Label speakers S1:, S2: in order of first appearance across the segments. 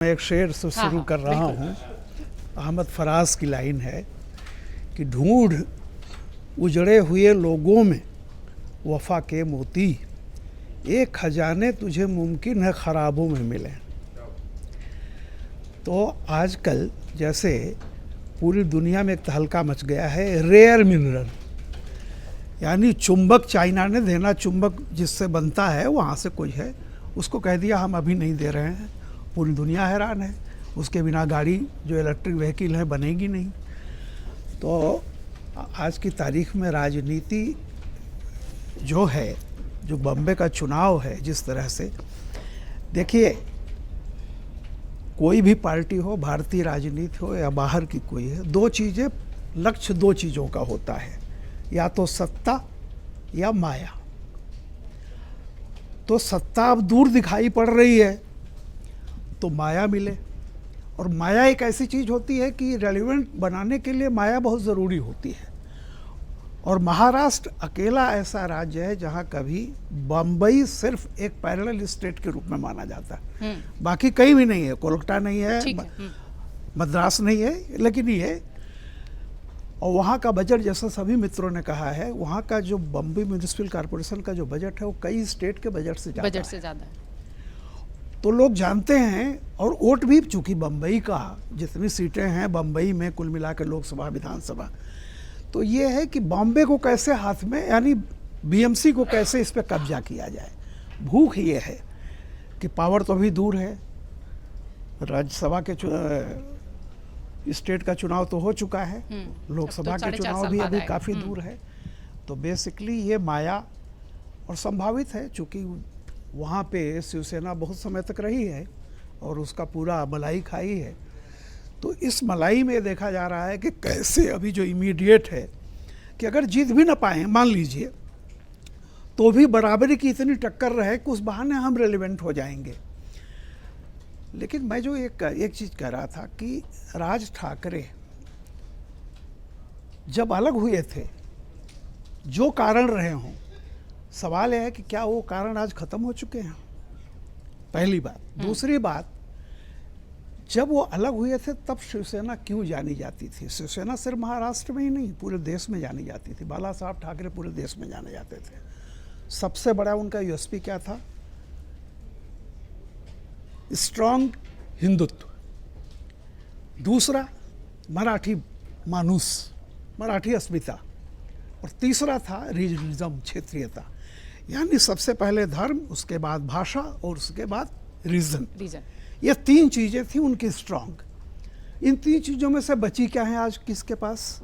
S1: मैं एक शेर से शुरू
S2: हाँ,
S1: कर रहा
S2: बिल्कुल।
S1: हूँ। अहमद फराज की लाइन है कि ढूंढ उजड़े हुए लोगों में वफा के मोती, एक खजाने तुझे मुमकिन है खराबों में मिले। तो आजकल जैसे पूरी दुनिया में एक तहलका मच गया है रेयर मिनरल, यानी चुंबक चाइना ने देना, चुंबक जिससे बनता है वहाँ से कोई है, उसको कह दिया हम अभी नहीं दे रहे हैं। पूरी दुनिया हैरान है, उसके बिना गाड़ी जो इलेक्ट्रिक व्हीकल है बनेगी नहीं। तो आज की तारीख में राजनीति जो है, जो बॉम्बे का चुनाव है, जिस तरह से देखिए, कोई भी पार्टी हो, भारतीय राजनीति हो या बाहर की कोई है, दो चीज़ें, लक्ष्य दो चीज़ों का होता है, या तो सत्ता या माया। तो सत्ता अब दूर दिखाई पड़ रही है तो माया मिले, और माया एक ऐसी चीज़ होती है कि रेलिवेंट बनाने के लिए माया बहुत ज़रूरी होती है। और महाराष्ट्र अकेला ऐसा राज्य है जहाँ कभी बम्बई सिर्फ एक पैरेलल स्टेट के रूप में माना जाता है, बाकी कहीं भी नहीं है। कोलकाता नहीं है, मद्रास नहीं है, लेकिन ये है। और वहाँ का बजट, जैसा सभी मित्रों ने कहा है, वहाँ का जो बम्बई म्यूनिसिपल कॉरपोरेशन का जो बजट है वो कई स्टेट के बजट से ज़्यादा है। तो लोग जानते हैं, और वोट भी, चूंकि बम्बई का जितनी सीटें हैं बम्बई में कुल मिलाकर लोकसभा विधानसभा, तो ये है कि बॉम्बे को कैसे हाथ में, यानी बीएमसी को कैसे इस पर कब्जा किया जाए। भूख ये है कि पावर तो अभी दूर है, राज्यसभा के स्टेट का चुनाव तो हो चुका है, लोकसभा के चुनाव भी अभी काफ़ी दूर है। तो बेसिकली ये माया, और संभावित है चूँकि वहाँ पे शिवसेना बहुत समय तक रही है और उसका पूरा मलाई खाई है। तो इस मलाई में देखा जा रहा है कि कैसे अभी जो इमीडिएट है कि अगर जीत भी ना पाए, मान लीजिए, तो भी बराबरी की इतनी टक्कर रहे कि उस बहाने हम रेलिवेंट हो जाएंगे। लेकिन मैं जो एक चीज़ कह रहा था कि राज ठाकरे जब अलग हुए थे, जो कारण रहे हों, सवाल यह है कि क्या वो कारण आज खत्म हो चुके हैं, पहली बात। दूसरी बात, जब वो अलग हुए थे तब शिवसेना क्यों जानी जाती थी? शिवसेना सिर्फ महाराष्ट्र में ही नहीं, पूरे देश में जानी जाती थी। बाला साहब ठाकरे पूरे देश में जाने जाते थे। सबसे बड़ा उनका यूएसपी क्या था? स्ट्रॉन्ग हिंदुत्व। दूसरा, मराठी मानूस, मराठी अस्मिता। और तीसरा था रीजनलिज्म, क्षेत्रीयता। यानी सबसे पहले धर्म, उसके बाद भाषा, और उसके बाद रीजन। ये तीन चीज़ें थी उनकी स्ट्रॉन्ग। इन तीन चीज़ों में से बची क्या है आज किसके पास?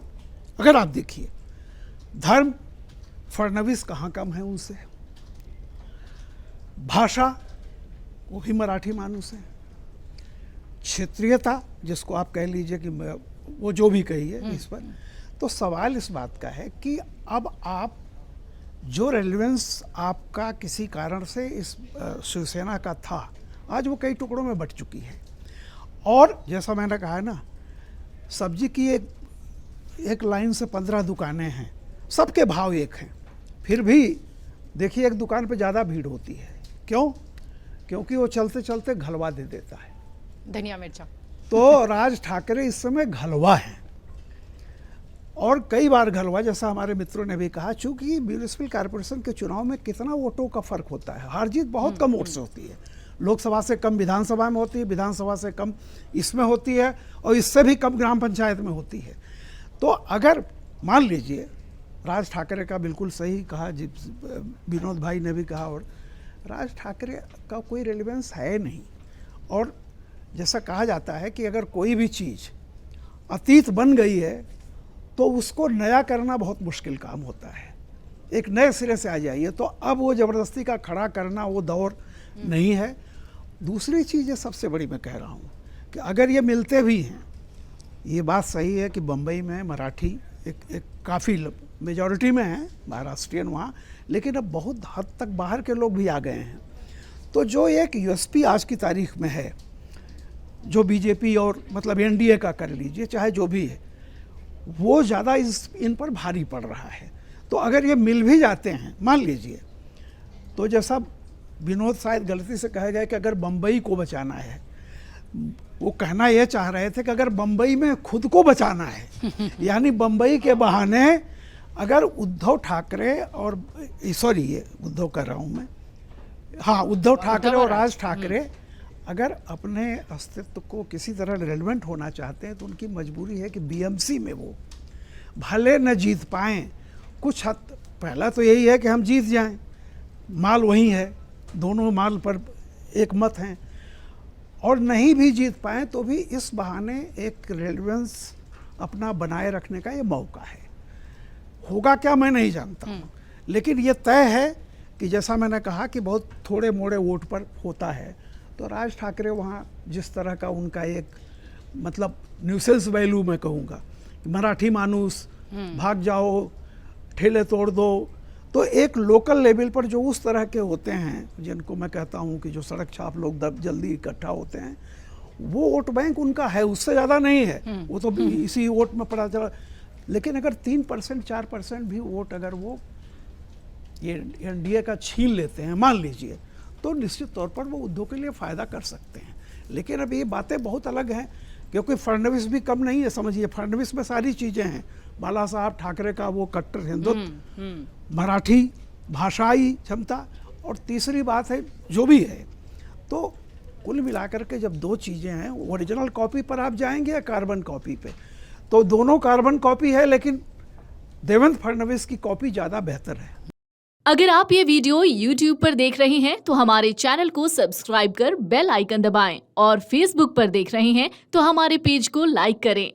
S1: अगर आप देखिए, धर्म, फडणवीस कहाँ कम है उनसे। भाषा, वो भी मराठी मानूस है। क्षेत्रीयता, जिसको आप कह लीजिए कि वो जो भी कहिए इस पर। तो सवाल इस बात का है कि अब आप जो रेलेवेंस आपका किसी कारण से इस शिवसेना का था, आज वो कई टुकड़ों में बट चुकी है। और जैसा मैंने कहा है ना, सब्जी की एक लाइन से 15 दुकानें हैं, सबके भाव एक हैं, फिर भी देखिए एक दुकान पे ज़्यादा भीड़ होती है। क्यों? क्योंकि वो चलते चलते घलवा दे देता है,
S2: धनिया मिर्चा। तो
S1: राज ठाकरे इस समय घलवा हैं, और कई बार घलवा, जैसा हमारे मित्रों ने भी कहा, चूंकि म्यूनिसिपल कॉर्पोरेशन के चुनाव में कितना वोटों का फर्क होता है, हार जीत बहुत कम वोट से होती है। लोकसभा से कम विधानसभा में होती है, विधानसभा से कम इसमें होती है, और इससे भी कम ग्राम पंचायत में होती है। तो अगर मान लीजिए, राज ठाकरे का बिल्कुल सही कहा, विनोद भाई ने भी कहा, और राज ठाकरे का कोई रेलेवेंस है नहीं। और जैसा कहा जाता है कि अगर कोई भी चीज़ अतीत बन गई है तो उसको नया करना बहुत मुश्किल काम होता है। एक नए सिरे से आ जाइए, तो अब वो ज़बरदस्ती का खड़ा करना वो दौर नहीं है। दूसरी चीज़ ये सबसे बड़ी मैं कह रहा हूँ कि अगर ये मिलते भी हैं, ये बात सही है कि बम्बई में मराठी एक काफ़ी मेजॉरिटी में है, महाराष्ट्रियन वहाँ, लेकिन अब बहुत हद तक बाहर के लोग भी आ गए हैं। तो जो एक यूएसपी आज की तारीख में है, जो बीजेपी और मतलब एनडीए का कर लीजिए, चाहे जो भी है, वो ज़्यादा इन पर भारी पड़ रहा है। तो अगर ये मिल भी जाते हैं, मान लीजिए, तो जैसा विनोद शायद गलती से कहा गया कि अगर बम्बई को बचाना है वो कहना ये चाह रहे थे कि अगर बम्बई में खुद को बचाना है यानी बम्बई के बहाने अगर उद्धव ठाकरे और सॉरी ये उद्धव कर रहा हूँ मैं, हाँ उद्धव ठाकरे और राज ठाकरे अगर अपने अस्तित्व को किसी तरह रेलेवेंट होना चाहते हैं तो उनकी मजबूरी है कि बीएमसी में वो भले न जीत पाएं, कुछ हद पहला तो यही है कि हम जीत जाएं, माल वही है, दोनों माल पर एक मत हैं, और नहीं भी जीत पाएं तो भी इस बहाने एक रेलेवेंस अपना बनाए रखने का ये मौका है। होगा क्या मैं नहीं जानता हूँ, लेकिन ये तय है कि जैसा मैंने कहा कि बहुत थोड़े मोड़े वोट पर होता है, तो राज ठाकरे वहाँ जिस तरह का उनका एक मतलब न्यूसेंस वैल्यू मैं कहूँगा, मराठी मानूस भाग जाओ ठेले तोड़ दो, तो एक लोकल लेवल पर जो उस तरह के होते हैं जिनको मैं कहता हूँ कि जो सड़क छाप लोग जल्दी इकट्ठा होते हैं, वो वोट बैंक उनका है, उससे ज़्यादा नहीं है, वो तो इसी वोट में पड़ा चला। लेकिन अगर 3% 4% भी वोट अगर वो ये एनडीए का छीन लेते हैं मान लीजिए, तो निश्चित तौर पर वो उद्धव के लिए फ़ायदा कर सकते हैं। लेकिन अब ये बातें बहुत अलग हैं क्योंकि फडणवीस भी कम नहीं है, समझिए फडणवीस में सारी चीज़ें हैं, बाला साहब ठाकरे का वो कट्टर हिंदुत्व, मराठी भाषाई क्षमता, और तीसरी बात है जो भी है, तो कुल मिलाकर के जब दो चीज़ें हैं, ओरिजिनल कॉपी पर आप जाएंगे या कार्बन कॉपी पे, तो दोनों कार्बन कॉपी है, लेकिन देवेंद्र फडणवीस की कॉपी ज़्यादा बेहतर है।
S3: अगर आप ये वीडियो YouTube पर देख रहे हैं तो हमारे चैनल को सब्सक्राइब कर बेल आइकन दबाएं, और Facebook पर देख रहे हैं तो हमारे पेज को लाइक करें।